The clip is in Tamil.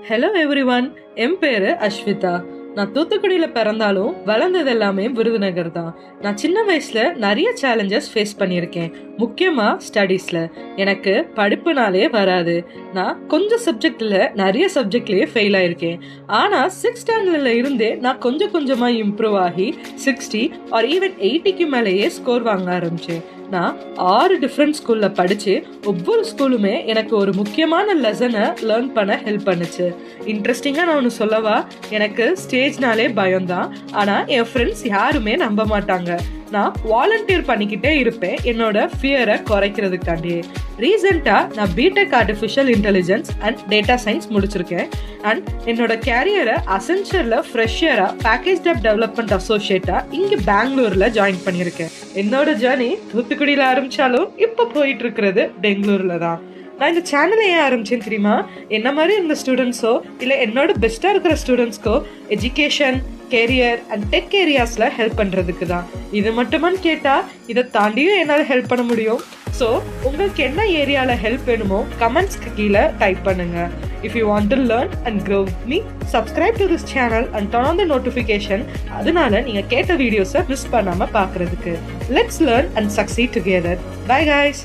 ஹலோ எவ்ரிவன், என் பேரு அஸ்விதா. நான் தூத்துக்குடியில் பிறந்தாலும் வளர்ந்தது எல்லாமே விருதுநகர் தான். நான் சின்ன வயசுல நிறைய சேலஞ்சஸ் ஃபேஸ் பண்ணியிருக்கேன், முக்கியமாக ஸ்டடீஸில். எனக்கு படிப்புனாலே வராது. நான் கொஞ்சம் சப்ஜெக்டில் நிறைய சப்ஜெக்ட்லேயே ஃபெயில் ஆயிருக்கேன். ஆனால் 6th ஸ்டாண்டர்டில் இருந்தே நான் கொஞ்சம் கொஞ்சமாக இம்ப்ரூவ் ஆகி 60 ஆர் ஈவன் 80க்கு மேலேயே ஸ்கோர் வாங்க ஆரம்பித்தேன். நான் 6 டிஃப்ரெண்ட் ஸ்கூலில் படித்து ஒவ்வொரு ஸ்கூலுமே எனக்கு ஒரு முக்கியமான லெசனை லேர்ன் பண்ண ஹெல்ப் பண்ணுச்சு. இன்ட்ரெஸ்டிங்காக நான் ஒன்று சொல்லவா, எனக்கு ஸ்டேஜ்னாலே பயம்தான். ஆனால் என் ஃப்ரெண்ட்ஸ் யாருமே நம்ப மாட்டாங்க. நான் வாலண்டியர் பண்ணிக்கிட்டே இருப்பேன் என்னோட ஃபியரை குறைக்கிறதுக்காண்டியே. ரீசெண்டாக நான் B Tech artificial intelligence and data science முடிச்சிருக்கேன். அண்ட் என்னோட கேரியரை அசென்ச்சரில் ஃப்ரெஷராக பேக்கேஜ் ஆப் டெவலப்மெண்ட் அசோசியேட்டாக இங்கே பெங்களூரில் ஜாயின் பண்ணியிருக்கேன். என்னோட ஜேர்னி தூத்துக்குடியில் ஆரம்பித்தாலும் இப்போ போயிட்டு இருக்கிறது பெங்களூரில் தான். நான் இந்த சேனலை ஏன் ஆரம்பிச்சேன்னு தெரியுமா? என்ன மாதிரி இருந்த ஸ்டூடெண்ட்ஸோ இல்லை என்னோட பெஸ்ட்டாக இருக்கிற ஸ்டூடெண்ட்ஸ்க்கோ எஜுகேஷன், கேரியர் அண்ட் டெக் ஏரியாஸில் ஹெல்ப் பண்ணுறதுக்கு தான். இது மட்டுமான்னு கேட்டால் இதை தாண்டியும் என்னால் ஹெல்ப் பண்ண முடியும். ஸோ உங்களுக்கு என்ன ஏரியாவில் ஹெல்ப் வேணுமோ கமெண்ட்ஸ்க்கு கீழே டைப் பண்ணுங்கள். If you want to learn and grow with me, subscribe to this channel and turn on the notification. அதனால நீங்கள் கேட்ட வீடியோஸை மிஸ் பண்ணாமல் பார்க்குறதுக்கு. Let's learn and succeed together. Bye guys.